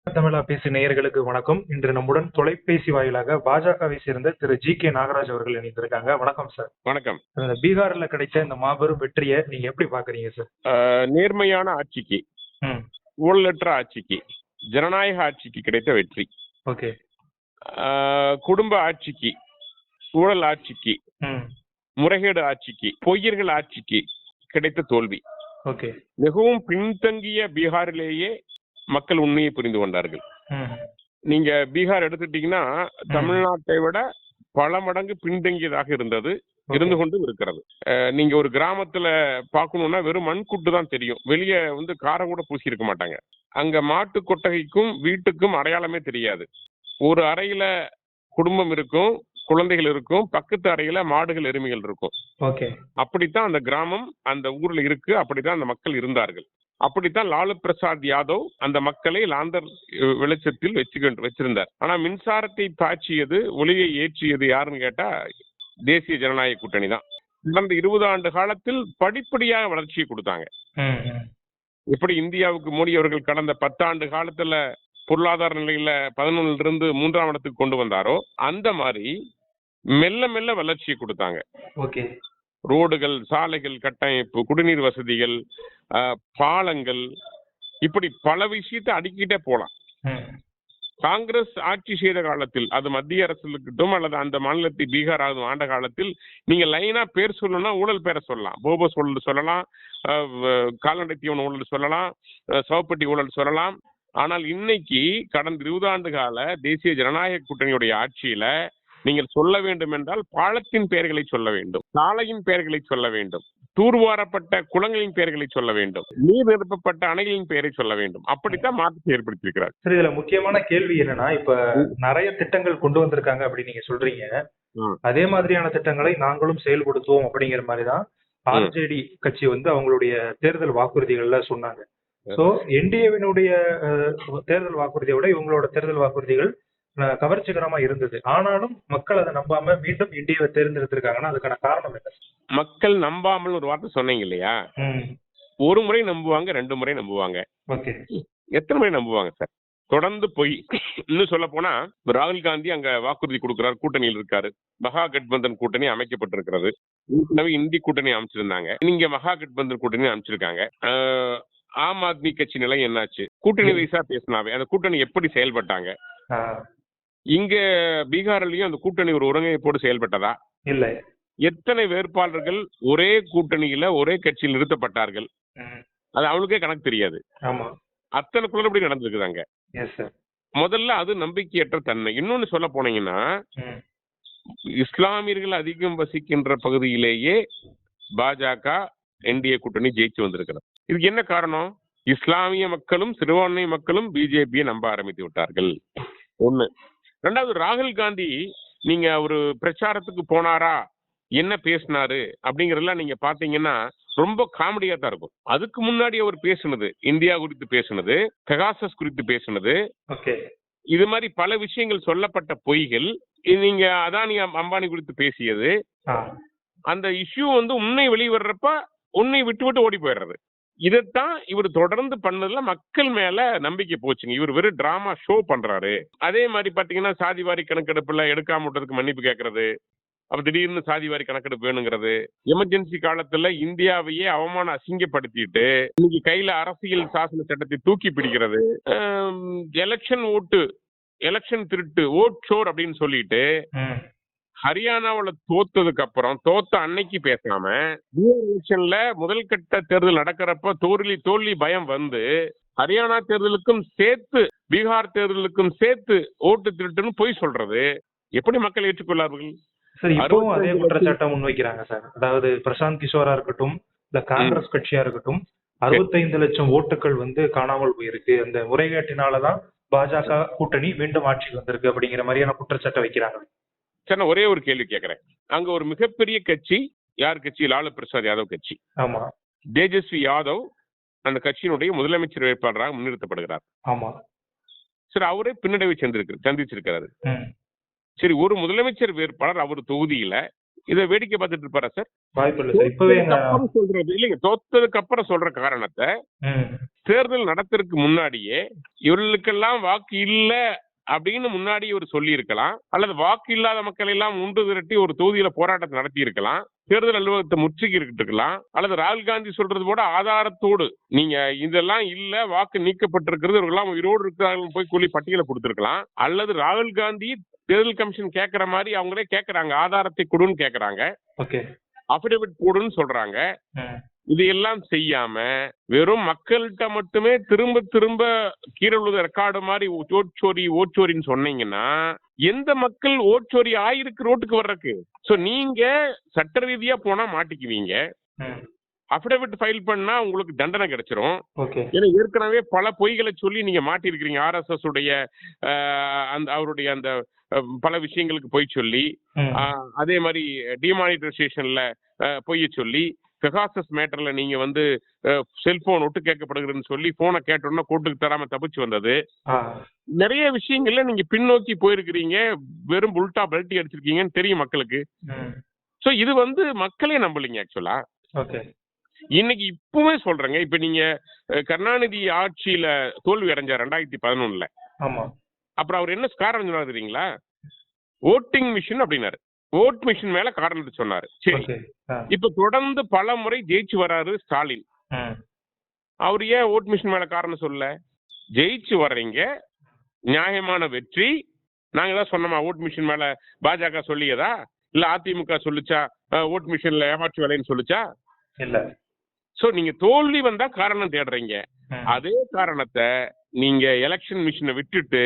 தமிழா பேசி நேயர்களுக்கு வணக்கம். இன்று நம்முடன் தொலைபேசி வாயிலாக பாஜகவை சேர்ந்த திரு ஜி.கே. நாகராஜ் அவர்கள் இணைந்திருக்காங்க. வணக்கம் சார். வணக்கம். பீகார்ல கிடைத்த இந்த மாபெரும் வெற்றியை நீங்க எப்படி பாக்குறீங்க சார்? நேர்மையான ஆட்சிக்கு, ஊழலற்ற ஆட்சிக்கு, ஜனநாயக ஆட்சிக்கு கிடைத்த வெற்றி. ஓகே. குடும்ப ஆட்சிக்கு, ஊழல் ஆட்சிக்கு, முறைகேடு ஆட்சிக்கு, பொய்யர்கள் ஆட்சிக்கு கிடைத்த தோல்வி. ஓகே. மிகவும் பின்தங்கிய பீகாரிலேயே மக்கள் உண்மையை புரிந்து கொண்டார்கள். நீங்க பீகார் எடுத்துட்டீங்கன்னா தமிழ்நாட்டை விட பல மடங்கு பின்தங்கியதாக இருந்து கொண்டு இருக்கிறது. நீங்க ஒரு கிராமத்துல பாக்கணும்னா வெறும் மண்குட்டு தான் தெரியும், வெளியே காரம் கூட பூசி இருக்க மாட்டாங்க. அங்க மாட்டு கொட்டகைக்கும் வீட்டுக்கும் அடையாளமே தெரியாது. ஒரு அறையில குடும்பம் இருக்கும், குழந்தைகள் இருக்கும், பக்கத்து அறையில மாடுகள் எருமைகள் இருக்கும். அப்படித்தான் அந்த கிராமம் அந்த ஊர்ல இருக்கு, அப்படித்தான் அந்த மக்கள் இருந்தார்கள். அப்படித்தான் லாலு பிரசாத் யாதவ் அந்த மக்களை லாந்தர் வெளிச்சத்தில் வச்சிருந்தார். ஆனா மின்சாரத்தை பாய்ச்சியது, ஒளியை ஏற்றியது யாருன்னு கேட்டா தேசிய ஜனநாயக கூட்டணி தான். கடந்த 20 ஆண்டு காலத்தில் படிப்படியாக வளர்ச்சியை கொடுத்தாங்க. எப்படி இந்தியாவுக்கு மோடி அவர்கள் கடந்த 10 ஆண்டு காலத்துல பொருளாதார நிலையில 11ல் இருந்து 3ஆம் இடத்துக்கு கொண்டு வந்தாரோ அந்த மாதிரி மெல்ல மெல்ல வளர்ச்சியை கொடுத்தாங்க. ரோடுகள், சாலைகள், கட்டமைப்பு, குடிநீர் வசதிகள், பாலங்கள், இப்படி பல விஷயத்தை அடுக்கிட்டே போலாம். காங்கிரஸ் ஆட்சி செய்த காலத்தில், அது மத்திய அரசு இருக்கட்டும் அல்லது அந்த மாநிலத்தை பீகார் ஆண்ட காலத்தில், நீங்க லைனா பேர் சொல்லணும்னா ஊழல் பேரை சொல்லலாம். போபஸ் ஊழல் சொல்லலாம், கால்நடை தீவன ஊழல் சொல்லலாம், சவப்பட்டி ஊழல் சொல்லலாம். ஆனால் இன்னைக்கு கடந்த 20 ஆண்டு கால தேசிய ஜனநாயக கூட்டணியுடைய ஆட்சியில நீங்கள் சொல்ல வேண்டும் என்றால் பாலத்தின் பெயர்களை சொல்ல வேண்டும், சாலையின் பெயர்களை சொல்ல வேண்டும், தூர்வாரப்பட்ட குளங்களின் பெயர்களை சொல்ல வேண்டும், நீர் நிரப்பப்பட்ட அணைகளின் பெயரை சொல்ல வேண்டும். அப்படித்தான் மாற்றத்தை ஏற்படுத்தியிருக்கிறார். சரி, இதுல முக்கியமான கேள்வி என்னன்னா, இப்ப நிறைய திட்டங்கள் கொண்டு வந்திருக்காங்க அப்படி நீங்க சொல்றீங்க. அதே மாதிரியான திட்டங்களை நாங்களும் செயல்படுத்துவோம் அப்படிங்கிற மாதிரிதான் ஆர்ஜேடி கட்சி அவங்களுடைய தேர்தல் வாக்குறுதிகள்ல சொன்னாங்க. சோ என்டிஏவினுடைய தேர்தல் வாக்குறுதியை விட இவங்களோட தேர்தல் வாக்குறுதிகள் கவர்ச்சிகரமா இருந்தது. ஆனாலும் மக்கள் அதை நம்பாம மீண்டும் என்டிஏவை தேர்ந்தெடுத்திருக்காங்கன்னா அதுக்கான காரணம் என்ன? மக்கள் நம்பாமல் ஒரு வார்த்தை சொன்னீங்க இல்லையா? ஒரு முறை நம்புவாங்க, 2 முறை நம்புவாங்க. எத்தனை முறை நம்புவாங்க சார்? தொடர்ந்து போய் இன்னும் சொல்ல போனா ராகுல் காந்தி அங்க வாக்குறுதி கொடுக்கிறார், கூட்டணியில் இருக்காரு. மகா கட்பந்தன் கூட்டணி அமைக்கப்பட்டிருக்கிறது. இந்தி கூட்டணி அமைச்சிருந்தாங்க, நீங்க மகா கட்பந்தன் கூட்டணி அமைச்சிருக்காங்க. ஆம் ஆத்மி கட்சி நிலை என்னாச்சு? கூட்டணி வைசா பேசினாவே அந்த கூட்டணி எப்படி செயல்பட்டாங்க? இங்க பீகார்லயும் அந்த கூட்டணி ஒரு ஒருங்கிணைப்போடு செயல்பட்டதா? இல்ல. எத்தனை வேட்பாளர்கள் ஒரே கூட்டணியில ஒரே கட்சியில் நிறுத்தப்பட்டார்கள்? அது அவனுக்கே கணக்கு தெரியாது. அத்தனை குளறுபடி நடந்திருக்குதாங்க. முதல்ல அது நம்பிக்கையற்ற தன்மை. இன்னொன்னு சொல்ல போனீங்கன்னா, இஸ்லாமியர்கள் அதிகம் வசிக்கின்ற பகுதியிலேயே பாஜக என்டிஏ கூட்டணி ஜெயிச்சு வந்திருக்கிறது. இதுக்கு என்ன காரணம்? இஸ்லாமிய மக்களும் சிறுபான்மை மக்களும் பிஜேபியை நம்ப ஆரம்பித்து விட்டார்கள். ஒண்ணு. ரெண்டாவது, ராகுல் காந்தி நீங்க ஒரு பிரச்சாரத்துக்கு போனாரா, என்ன பேசினாரு அப்படிங்கறதெல்லாம் நீங்க பாத்தீங்கன்னா ரொம்ப காமெடியா தான் இருக்கும். அதுக்கு முன்னாடி அவர் பேசினது இந்தியா குறித்து பேசினது, பெகாசஸ் குறித்து பேசினது, இது மாதிரி பல விஷயங்கள் சொல்லப்பட்ட பொய்கள். நீங்க அதானி அம்பானி குறித்து பேசியது, அந்த இஷ்யூ உண்மை வெளிவர்றப்ப உன்னை விட்டு விட்டு ஓடி போயிடுறது. இதைத்தான் இவர் தொடர்ந்து பண்ணதுல மக்கள் மேல நம்பிக்கை போச்சுங்க. இவர் வெறும் டிராமா ஷோ பண்றாரு. அதே மாதிரி பாத்தீங்கன்னா சாதிவாரி கணக்கெடுப்புல எடுக்காம விட்டதுக்கு மன்னிப்பு கேட்கறது, அப்ப திடீர்னு சாதிவாரி கணக்கெடுப்பு வேணுங்கிறது, எமர்ஜென்சி காலத்துல இந்தியாவையே அவமான அசிங்கப்படுத்திட்டு இன்னைக்கு கையில அரசியல் சாசன சட்டத்தை தூக்கி பிடிக்கிறது, எலெக்ஷன் திருட்டு, ஓட் ஷோர் அப்படின்னு சொல்லிட்டு ஹரியானாவில் தோத்ததுக்கு அப்புறம் தோத்த அன்னைக்கு பேசாம பீகார் எலெக்ஷன்ல முதல் கட்ட தேர்தல் நடக்கிறப்ப தோல்வி பயம் ஹரியானா தேர்தலுக்கும் சேர்த்து பீகார் தேர்தலுக்கும் சேர்த்து ஓட்டு திருட்டுன்னு போய் சொல்றது எப்படி மக்கள் ஏற்றுக்கொள்ளார்கள்? இப்பவும் அதே குற்றச்சாட்டை முன்வைக்கிறாங்க சார். அதாவது பிரசாந்த் கிஷோரா இருக்கட்டும், இல்ல காங்கிரஸ் கட்சியா இருக்கட்டும், 65 லட்சம் ஓட்டுகள் காணாமல் போயிருக்கு, அந்த முறைகேட்டினாலதான் பாஜக கூட்டணி மீண்டும் ஆட்சிக்கு வந்திருக்கு அப்படிங்கிற மாதிரியான குற்றச்சாட்டை வைக்கிறாங்க. சார், நான் ஒரே ஒரு கேள்வி கேட்கிறேன். அங்க ஒரு மிகப்பெரிய கட்சி, யார் கட்சி? லாலு பிரசாத் யாதவ் கட்சி. தேஜஸ்வி யாதவ் அந்த கட்சியினுடைய முதலமைச்சர் வேட்பாளராக முன்னிறுத்தப்படுகிறார். சரி, அவரே பின்னடைவை சந்திச்சிருக்கிறாரு. சரி, ஒரு முதலமைச்சர் வேட்பாளர் அவர் தொகுதியில இதை வேடிக்கை பார்த்துட்டு இருப்பாரா சார்? வாய்ப்பு இல்லை சார். இப்பவே சொல்றது இல்லைங்க, தோத்ததுக்கு அப்புறம் சொல்ற காரணத்தை தேர்தல் நடத்துறதுக்கு முன்னாடியே இவர்களுக்கெல்லாம் வாக்கு இல்ல அப்படின்னு முன்னாடி ஒரு சொல்லி இருக்கலாம், அல்லது வாக்கு இல்லாத மக்கள் எல்லாம் ஒன்று திரட்டி ஒரு தொகுதியில போராட்டத்தை நடத்தி இருக்கலாம், தேர்தல் அலுவலகத்தை முற்றுகி இருக்கலாம், அல்லது ராகுல் காந்தி சொல்றது போல ஆதாரத்தோடு நீங்க இதெல்லாம் இல்ல வாக்கு நீக்கப்பட்டிருக்கிறது இவர்கள்லாம் உயிரோடு இருக்கிறார்கள் போய் சொல்லி பட்டியலை கொடுத்திருக்கலாம், அல்லது ராகுல் காந்தி தேர்தல் கமிஷன் கேட்கிற மாதிரி அவங்களே கேட்கறாங்க, ஆதாரத்தை கொடுன்னு கேட்கறாங்க, அபிடவிட் போடுன்னு சொல்றாங்க. இதையெல்லாம் செய்யாம வெறும் மக்கள்கிட்ட மட்டுமே திரும்ப திரும்ப கீரழுத ரெக்கார்டு மாதிரி ஓட்சோரின்னு சொன்னீங்கன்னா எந்த மக்கள் ஓட்சோரி ஆயிருக்கு ரோட்டுக்கு வர்றதுக்கு? சோ நீங்க சட்ட ரீதியா போனா மாட்டிக்குவீங்க, அபிடவிட் ஃபைல் பண்ணா உங்களுக்கு தண்டனை கிடைச்சிரும். ஏன்னா ஏற்கனவே பல பொய்களை சொல்லி நீங்க மாட்டிருக்கிறீங்க. RSS உடைய அவருடைய அந்த பல விஷயங்களுக்கு பொய் சொல்லி, அதே மாதிரி டிமானிட்டரைசேஷன்ல பொய்ய சொல்லி, பெகாசஸ் மேட்டர்ல நீங்க வந்து செல்போன் ஒட்டு கேட்கப்படுகிறதுன்னு சொல்லி போனை கேட்டோம்னா கோர்ட்டுக்கு தராம தப்பிச்சு வந்தது. நிறைய விஷயங்கள்ல நீங்க பின்னோக்கி போயிருக்கிறீங்க, வெறும் புல்டா பல்ட்டி அடிச்சிருக்கீங்கன்னு தெரியும் மக்களுக்கு. சோ இது வந்து மக்களே நம்பலீங்க ஆக்சுவலா. இன்னைக்கு இப்பவே சொல்றேங்க, இப்ப நீங்க கருணாநிதி ஆட்சியில தோல்வி அடைஞ்சார் 2011. அப்புறம் அவர் என்ன காரணம் சொன்னாரு தெரியுங்களா? ஓட்டிங் மிஷின் அப்படின்னாரு. ஓட் மிஷின் மேல காரணம் சொன்னாரு. சரி, இப்ப தொடர்ந்து பல முறை ஜெயிச்சு வராரு ஸ்டாலின். அவர் ஏன் ஓட் மிஷின் மேல காரணம் சொல்ல? ஜெயிச்சு வர்றீங்க, நியாயமான வெற்றி. நாங்க தான் சொன்னோமா ஓட் மிஷின் மேல பாஜக சொல்லியதா இல்ல அதிமுக சொல்லுச்சா ஓட் மிஷின்ல ஏமாற்று வேலைன்னு சொல்லுச்சா? இல்ல. சோ நீங்க தோல்வி வந்தா காரணம் தேடுறீங்க. அதே காரணத்தை நீங்க எலெக்ஷன் மிஷினை விட்டுட்டு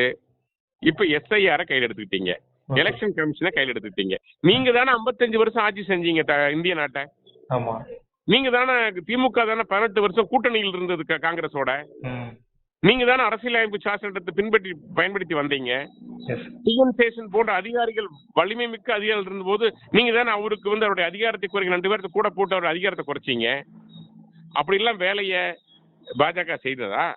இப்ப SIR கையில் எடுத்துக்கிட்டீங்க, எலெக்ஷன் கமிஷனை கையில் எடுத்துக்கிட்டீங்க. நீங்க தானே 55 வருஷம் ஆட்சி செஞ்சீங்க இந்திய நாட்டை. நீங்க தானே திமுக தானே 18 வருஷம் கூட்டணியில் இருந்தது காங்கிரஸோட. நீங்க தானே அரசியலமைப்பு சாசனத்தை பயன்படுத்தி வந்தீங்க. டிஎன்சேஷன் போன்ற அதிகாரிகள் வலிமை மிக்க அதிகாரிகள் இருந்த போது நீங்க தானே அவருக்கு வந்து அவருடைய அதிகாரத்தை குறைக்க 2 பேர்த்த கூட போட்டு அவருடைய அதிகாரத்தை குறைச்சிங்க. அப்படி எல்லாம் வேலைய பாஜக செய்ததா?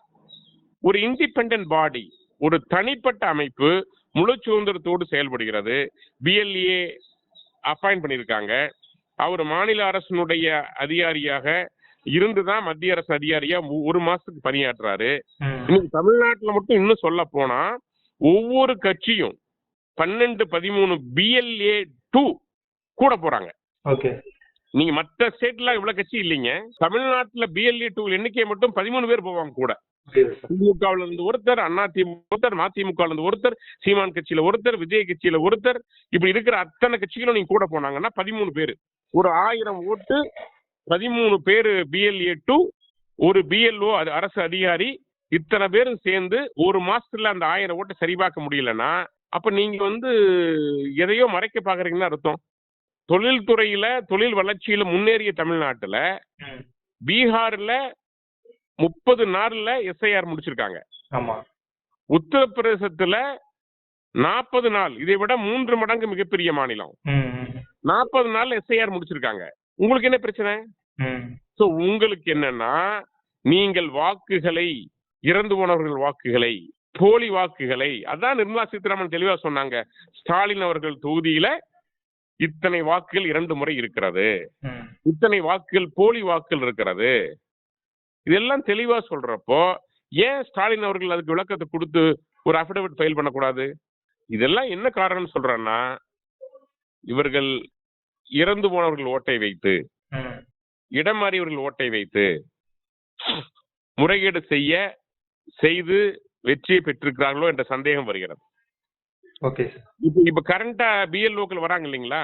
ஒரு இண்டிபெண்டன்ட் பாடி, ஒரு தனிப்பட்ட அமைப்பு முழு சுதந்திரத்தோடு செயல்படுகிறது. BLA அப்பாயிண்ட் பண்ணியிருக்காங்க. அவர் மாநில அரசினுடைய அதிகாரியாக இருந்துதான் மத்திய அரசு அதிகாரியா 1 மாசத்துக்கு பணியாற்றுறாரு. இன்னைக்கு தமிழ்நாட்டுல மட்டும் இன்னும் சொல்ல போனா ஒவ்வொரு கட்சியும் 12-13 BLA 2 கூட போறாங்க. நீங்க மற்ற ஸ்டேட்ல இவ்வளவு கட்சி இல்லைங்க. தமிழ்நாட்டுல BLA 2 எண்ணிக்கை மட்டும் 13 பேர் போவாங்க கூட. திமுகவுல இருந்து ஒருத்தர், அதிமுக மதிமுக இருந்து ஒருத்தர், சீமான் கட்சியில ஒருத்தர், விஜய் கட்சியில ஒருத்தர், இப்படி இருக்கிற அத்தனை கட்சிகளும் நீங்க கூட போனாங்கன்னா 13 பேரு. ஒரு 1000 ஓட்டு, 13 பேரு BLA 2, ஒரு BLO அரசு அதிகாரி, இத்தனை பேரும் சேர்ந்து 1 மாசத்துல அந்த 1000 ஓட்டை சரிபார்க்க முடியலன்னா அப்ப நீங்க வந்து எதையோ மறைக்க பாக்குறீங்கன்னு அர்த்தம். தொழில்துறையில தொழில் வளர்ச்சியில முன்னேறிய தமிழ்நாட்டுல பீகார்ல 30 நாள்ல SIR முடிச்சிருக்காங்க. உத்தரப்பிரதேசத்துல 40 நாள், இதை விட 3 மடங்கு மிகப்பெரிய மாநிலம், 40 நாள் SIR முடிச்சிருக்காங்க. உங்களுக்கு என்ன பிரச்சனை? சோ உங்களுக்கு என்னன்னா, நீங்கள் வாக்குகளை, இறந்து போனவர்கள் வாக்குகளை, போலி வாக்குகளை, அதான் நிர்மலா சீதாராமன் தெளிவா சொன்னாங்க, ஸ்டாலின் அவர்கள் தொகுதியில இத்தனை வாக்குகள் 2 முறை இருக்கிறது, இத்தனை வாக்குகள் போலி வாக்குகள் இருக்கிறது, இதெல்லாம் தெளிவா சொல்றப்போ ஏன் ஸ்டாலின் அவர்கள் அதுக்கு விளக்கத்தை கொடுத்து ஒரு அபிடவிட் ஃபைல் பண்ணக்கூடாது? இதெல்லாம் என்ன காரணம் சொல்றேன்னா, இவர்கள் இறந்து போனவர்கள் ஓட்டை வைத்து, இடம் மாறியவர்கள் ஓட்டை வைத்து முறைகேடு செய்து வெற்றியை பெற்றிருக்கிறார்களோ என்ற சந்தேகம் வருகிறது. இப்ப கரண்டா BLOக்கள் வராங்க இல்லைங்களா?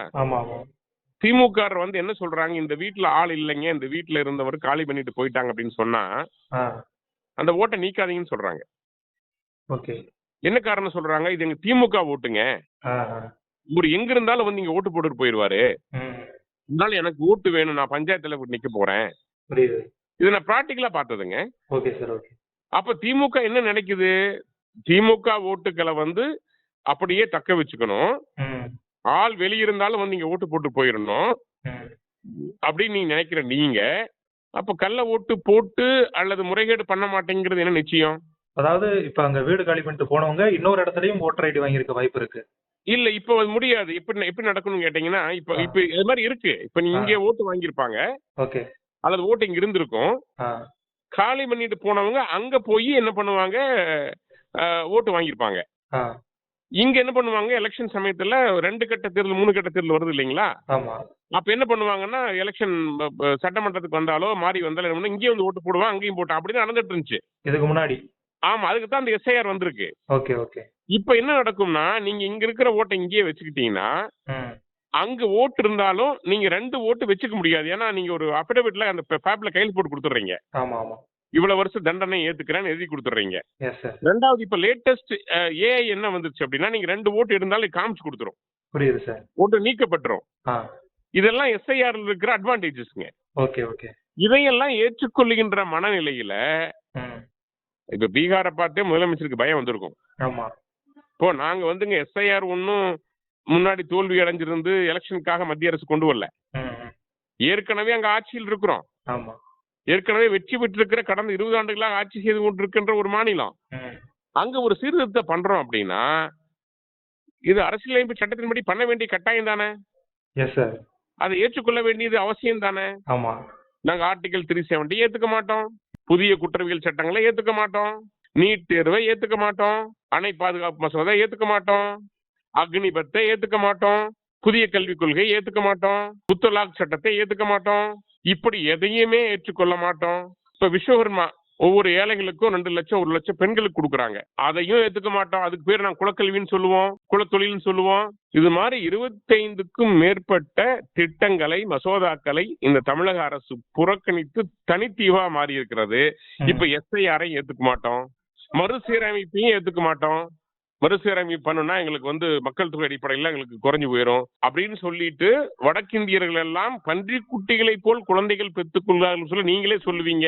திமுக வந்து என்ன சொல்றாங்க, இந்த வீட்டுல ஆள் இல்லைங்க, இந்த வீட்டுல இருந்தவர் காலி பண்ணிட்டு போயிட்டாங்க அப்படின்னு சொன்னா அந்த ஓட்டை நீக்காதீங்கன்னு சொல்றாங்க. என்ன காரணம் சொல்றாங்க? இது எங்க திமுக ஓட்டுங்க, ஒரு எங்க இருந்தாலும் வந்து இங்க ஓட்டு போட்டு போயிருவாரு, இருந்தாலும் எனக்கு ஓட்டு வேணும், நான் பஞ்சாயத்துல நிக்க போறேன். இதை நான் பிராக்டிகலா பார்த்ததுங்க. அப்ப திமுக என்ன நினைக்குது, திமுக ஓட்டுக்களை வந்து அப்படியே தக்க வச்சுக்கணும், ஆள் வெளியிருந்தாலும் வந்து இங்க ஓட்டு போட்டு போயிடணும் அப்படின்னு நீங்க நினைக்கிற நீங்க, அப்ப கள்ள ஓட்டு போட்டு அல்லது முறைகேடு பண்ண மாட்டேங்கிறது என்ன நிச்சயம்? அதாவது இப்ப அங்க வீடு காலி பண்ணிட்டு போனவங்க இன்னொரு இடத்துலயும் ஓட்டர் ஐடி வாங்கியிருக்க வாய்ப்பு இருக்கு. இல்ல இப்ப அது முடியாது. எப்படி நடக்கணும்னு கேட்டீங்கன்னா, இப்ப இப்ப இது மாதிரி இருக்கு. இப்ப நீங்க இங்கே ஓட்டு வாங்கியிருப்பாங்க. ஓகே. அல்லது ஓட்டு இங்க இருந்திருக்கும். காலி பண்ணிட்டு போனவங்க அங்க போய் என்ன பண்ணுவாங்க, ஓட்டு வாங்கியிருப்பாங்க. இங்க என்ன பண்ணுவாங்க, எலெக்ஷன் சமயத்துல 2 கட்ட தேர்தல் 3 கட்ட தேர்தல் வருது இல்லைங்களா? அப்ப என்ன பண்ணுவாங்கன்னா, எலெக்ஷன் சட்டமன்றத்துக்கு வந்தாலோ மாறி வந்தாலும் என்ன இங்கேயும் வந்து ஓட்டு போடுவாங்க, அங்கேயும் போட்டா அப்படிதான் நடந்துட்டு இருந்துச்சு இதுக்கு முன்னாடி. ஆமா, அதுக்கு தான் அந்த எஸ்ஐஆர் வந்திருக்கு. Okay okay. இப்ப என்ன நடக்கும்னா, நீங்க இங்க இருக்கிற ஓட்டை இங்கேயே வச்சுக்கிட்டீங்கன்னா, அங்க ஓட்டு இருந்தாலும் நீங்க 2 ஓட்டு வச்சுக்க முடியாது. ஏன்னா நீங்க ஒரு அபிடவிட்ல அந்த பேப்ல கையெழுத்து போட்டு கொடுத்துறீங்க. ஆமா ஆமா. இவ்வளவு வருஷம் தண்டனை ஏத்துக்கிறேன்னு எழுதி கொடுத்துறீங்க. Yes sir. ரெண்டாவது இப்ப லேட்டஸ்ட் ஏஐ என்ன வந்துருச்சு அப்படின்னா, நீங்க 2 ஓட்டு இருந்தாலும் காமிச்சு கொடுத்துரும். புரியுது சார். ஓட்டு நீக்கப்பட்டுரும். இதெல்லாம் எஸ்ஐஆர் இருக்கிற அட்வான்டேஜஸ்ங்க. Okay okay. இதையெல்லாம் ஏற்றுக்கொள்ளுகின்ற மனநிலையில இப்ப பீகாரை பார்த்தே முதலமைச்சருக்கு பயம் வந்திருக்கும். ஆமா. இப்போ நாங்க வந்துங்க எஸ்ஐஆர் ஒன்னும் முன்னாடி தோல்வி அடைஞ்சிருந்து எலெக்ஷனுக்காக மத்திய அரசு கொண்டு வரல. ஏற்கனவே அங்க ஆட்சியில் இருக்கிறோம். ஆமா. ஏற்கனவே வெற்றி பெற்றிருக்கிற கடந்த 20 ஆண்டுகளாக ஆட்சி செய்து கொண்டிருக்கின்ற ஒரு மாநிலம். அங்க ஒரு சீர்திருத்தம் பண்றோம் அப்படின்னா இது அரசியலமைப்பு சட்டத்தின்படி பண்ண வேண்டிய கட்டாயம் தானே. Yes sir. அதை ஏற்றுக்கொள்ள வேண்டியது அவசியம் தானே. ஆமா. நாங்க ஆர்டிகல் 370 ஏத்துக்க மாட்டோம், புதிய குற்றவியல் சட்டங்களை ஏத்துக்க மாட்டோம், நீட் தேர்வை ஏத்துக்க மாட்டோம், அணை பாதுகாப்பு மசோதா ஏத்துக்க மாட்டோம், அக்னிபத்தை ஏத்துக்க மாட்டோம், புதிய கல்விக் கொள்கையை ஏத்துக்க மாட்டோம், முத்தலாக் சட்டத்தை ஏத்துக்க மாட்டோம், இப்படி எதையுமே ஏற்றுக்கொள்ள மாட்டோம். இப்ப விஸ்வகர்மா ஒவ்வொரு ஏழைகளுக்கும் 2 லட்சம் 1 லட்சம் பெண்களுக்கு கொடுக்குறாங்க, அதையும் ஏத்துக்க மாட்டோம். அதுக்கு பேர் நான் குலக்கல்வின்னு சொல்லுவோம், குலத்தொழில்னு சொல்லுவோம். இது மாதிரி 25க்கும் மேற்பட்ட திட்டங்களை மசோதாக்களை இந்த தமிழக அரசு புறக்கணித்து தனித்தீவா மாறி இருக்கிறது. இப்ப எஸ்ஐஆரை ஏத்துக்க மாட்டோம், மறுசீரமைப்பையும் ஏத்துக்க மாட்டோம். மறுசீரமைப்பு பண்ணுனா எங்களுக்கு மக்கள் தொகை அடிப்படையில் எங்களுக்கு குறைஞ்சு போயிடும் அப்படின்னு சொல்லிட்டு வடக்கிந்தியர்கள் எல்லாம் பன்றி குட்டிகளை போல் குழந்தைகள் பெற்றுக் கொள்வார்கள் சொல்லி நீங்களே சொல்லுவீங்க.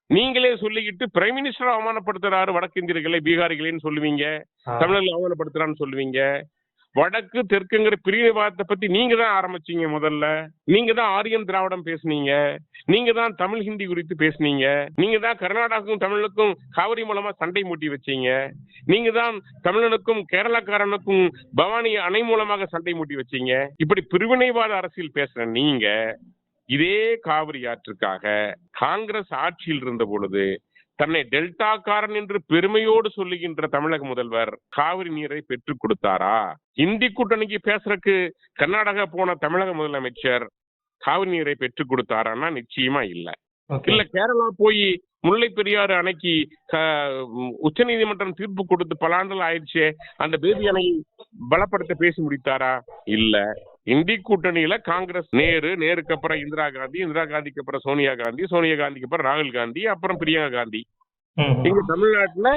நீங்களே சொல்லிக்கிட்டு பிரைம் மினிஸ்டர் அவமானப்படுத்துறாரு வடக்கிந்தியர்களை பீகாரிகளேன்னு சொல்லுவீங்க, தமிழர்கள் அவமானப்படுத்துறான்னு சொல்லுவீங்க. வடக்கு தெற்குங்கிற பிரிவினைவாதத்தை பத்தி நீங்க தான் ஆரம்பிச்சீங்க. முதல்ல நீங்க தான் ஆரியன் திராவிடம் பேசுனீங்க, நீங்க தான் தமிழ் ஹிந்தி குறித்து பேசுனீங்க, நீங்க தான் கர்நாடகாவுக்கும் தமிழுக்கும் காவிரி மூலமா சண்டை மூட்டி வச்சீங்க, நீங்க தான் தமிழனுக்கும் கேரளாக்காரனுக்கும் பவானி அணை மூலமாக சண்டை மூட்டி வச்சீங்க. இப்படி பிரிவினைவாத அரசியல் பேசுற நீங்க இதே காவிரி ஆற்றுக்காக காங்கிரஸ் ஆட்சியில் இருந்த பொழுது தன்னை டெல்டாக்காரன் என்று பெருமையோடு சொல்லுகின்ற தமிழக முதல்வர் காவிரி நீரை பெற்றுக் கொடுத்தாரா? இந்தி கூட்டணிக்கு பேசுறதுக்கு கர்நாடகா போன தமிழக முதலமைச்சர் காவிரி நீரை பெற்றுக் கொடுத்தாரான்னா நிச்சயமா இல்ல. இல்ல கேரளா போய் முல்லை பெரியாறு அணைக்கு உச்ச நீதிமன்றம் தீர்ப்பு கொடுத்து பல ஆண்டுகள் ஆயிடுச்சு, அந்த பேபி அணையை பலப்படுத்த பேசி முடித்தாரா? இல்ல. இந்தி கூட்டணியில காங்கிரஸ் நேருக்கு அப்புறம் இந்திரா காந்திக்கு அப்புறம் சோனியா காந்திக்கு அப்புறம் ராகுல் காந்தி, அப்புறம் பிரியங்கா காந்தி. இங்க தமிழ்நாட்டுல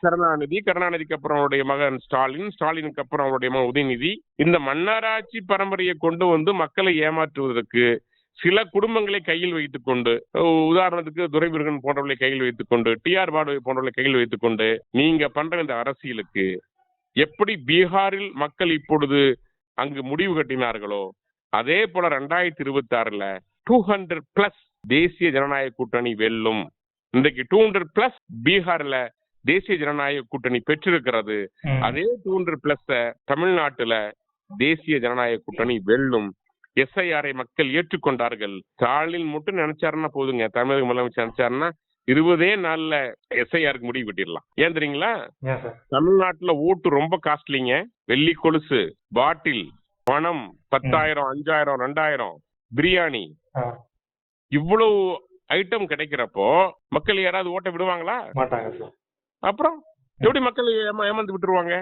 கருணாநிதிக்கு அப்புறம் அவருடைய மகன் ஸ்டாலினுக்கு அப்புறம் அவருடைய மகன் உதயநிதி. இந்த மன்னராட்சி பரம்பரையை கொண்டு வந்து மக்களை ஏமாற்றுவதற்கு சில குடும்பங்களை கையில் வைத்துக் கொண்டு, உதாரணத்துக்கு துரைமுருகன் போன்றவர்களை கையில் வைத்துக் கொண்டு, டிஆர் பாலுவை போன்றவர்களை கையில் வைத்துக் கொண்டு நீங்க பண்ற இந்த அரசியலுக்கு எப்படி பீகாரில் மக்கள் இப்பொழுது அங்கு முடிவு கட்டினார்களோ அதே போல 2026 200+ தேசிய ஜனநாயக கூட்டணி வெல்லும். இன்றைக்கு 200+ பீகார்ல தேசிய ஜனநாயக கூட்டணி பெற்றிருக்கிறது. அதே 200+ தமிழ்நாட்டுல தேசிய ஜனநாயக கூட்டணி வெல்லும். எஸ்ஐஆரை மக்கள் ஏற்றுக்கொண்டார்கள். ஸ்டாலின் மட்டும் நினைச்சாருன்னா போதுங்க, தமிழக முதலமைச்சர் நினைச்சாருன்னா 20 நாள்ல எஸ்ஐஆருக்கு முடிவு கட்டிடலாம். ஏன் தெரியுங்களா? தமிழ்நாட்டுல ஓட்டு ரொம்ப காஸ்ட்லிங்க. வெள்ளி கொலுசு, பாட்டில், பணம், 10,000 5,000 2,000 பிரியாணி, இவ்வளவு ஐட்டம் கிடைக்கிறப்போ மக்கள் யாராவது ஓட்ட விடுவாங்களா? மாட்டாங்க. அப்புறம் எப்படி மக்கள் ஏமாந்து விட்டுருவாங்க?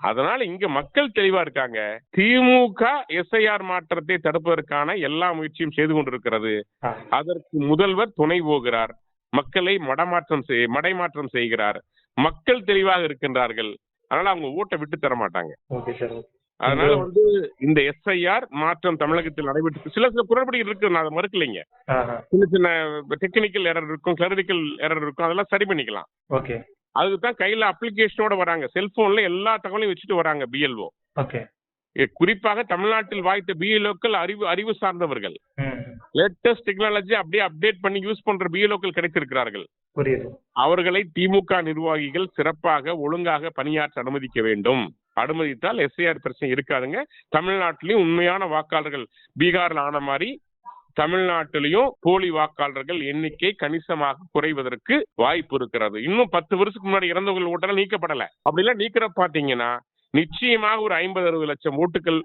அதனால இங்க மக்கள் தெளிவா இருக்காங்க. திமுக எஸ்ஐஆர் மாற்றத்தை தடுப்பதற்கான எல்லா முயற்சியும் செய்து கொண்டிருக்கிறது. அதற்கு முதல்வர் துணை போகிறார். மக்களை மடைமாற்றம் செய்கிறார். மக்கள் தெளிவாக இருக்கின்றார்கள். அதனால அவங்க ஓட்டை விட்டு தர மாட்டாங்க. அதனால இந்த எஸ்ஐஆர் மாற்றம் தமிழகத்தில் நடைபெற்று சில குறைபாடு இருக்கு, நான் அதை மறுக்கலைங்க. சின்ன டெக்னிக்கல் எரர் இருக்கும், கிளரிக்கல் எரர் இருக்கும், அதெல்லாம் சரி பண்ணிக்கலாம். அதுக்குதான் கையில அப்ளிகேஷனோட வராங்க, செல்போன்ல எல்லா தகவலையும் வச்சுட்டு வராங்க பிஎல்ஓ. குறிப்பாக தமிழ்நாட்டில் வாய்த்த பிஎல்ஓக்கள் அறிவு சார்ந்தவர்கள். லேட்டஸ்ட் டெக்னாலஜி அப்படியே அப்டேட் பண்ணி யூஸ் பண்ற பிஎல்ஓக்கள் கிடைத்திருக்கிறார்கள். அவர்களை திமுக நிர்வாகிகள் சிறப்பாக ஒழுங்காக பணியாற்ற அனுமதிக்க வேண்டும். அனுமதித்தால் எஸ்ஐஆர் பிரச்சனை இருக்காதுங்க. தமிழ்நாட்டிலையும் உண்மையான வாக்காளர்கள் பீகார்ல ஆன மாதிரி தமிழ்நாட்டிலையும் போலி வாக்காளர்கள் எண்ணிக்கை கணிசமாக குறைவதற்கு வாய்ப்பு இருக்கிறது. இன்னும் 10 வருஷத்துக்கு முன்னாடி இறந்தவர்கள் ஓட்டெல்லாம் நீக்கப்படல. அப்படிலாம் நீக்கிற பாத்தீங்கன்னா நிச்சயமாக ஒரு 50-60 லட்சம் ஓட்டுகள்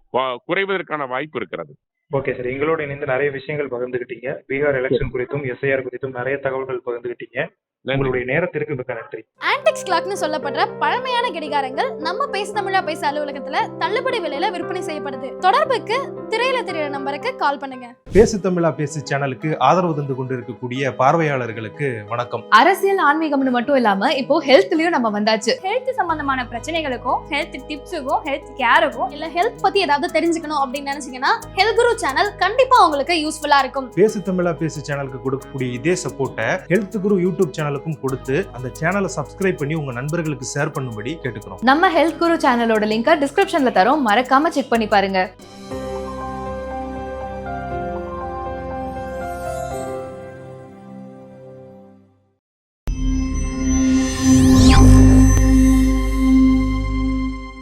குறைவதற்கான வாய்ப்பு இருக்கிறது. ஓகே சார், எங்களோட இணைந்து நிறைய விஷயங்கள் பகிர்ந்துகிட்டீங்க. பீகார் எலெக்ஷன் குறித்தும் எஸ்ஐஆர் குறித்தும் நிறைய தகவல்கள் பகிர்ந்துகிட்டீங்க. உங்களுடைய நேரத்திற்கு மிக்க நன்றி. ஆன்டிக்ஸ் கிளாக்னு சொல்லப்படுற பழமையான கடிகாரங்கள் நம்ம பேசு தமிழா பேச அலுவலகத்துல தள்ளுபடி விலையில விற்பனை செய்யப்படுது. தொடர்புக்கு திரையில தெரியுற நம்பருக்கு கால் பண்ணுங்க. பேசு தமிழா பேசு சேனலுக்கு ஆதரவு தந்து கொண்டிருக்கக்கூடிய பார்வையாளர்களுக்கு வணக்கம். அரசியல் ஆன்மீகம்னு மட்டும் இல்லாம இப்போ ஹெல்த்லயும் நம்ம வந்தாச்சு. ஹெல்த் சம்பந்தமான பிரச்சனைகளுக்கும் ஹெல்த் டிப்ஸுக்கும் ஹெல்த் கேருக்கும் இல்ல ஹெல்த் பத்தி ஏதாவது தெரிஞ்சுக்கணும் அப்படின்னு நினைச்சீங்கன்னா ஹெல்த் குரு சேனல் கண்டிப்பா உங்களுக்கு யூஸ்ஃபுல்லா இருக்கும். பேசு தமிழா பேசு சேனலுக்கு கொடுக்கக்கூடிய இதே சப்போர்ட்டை ஹெல்த் குரு யூடியூப் சேனலுக்கும் கொடுத்து அந்த சேனலை சப்ஸ்கிரைப் பண்ணி உங்க நண்பர்களுக்கு ஷேர் பண்ணும்படி கேட்டுக்கிறோம். நம்ம ஹெல்த் குரு சேனலோட லிங்கை டிஸ்கிரிப்ஷன்ல தரோம், மறக்காம செக் பண்ணி பாருங்க.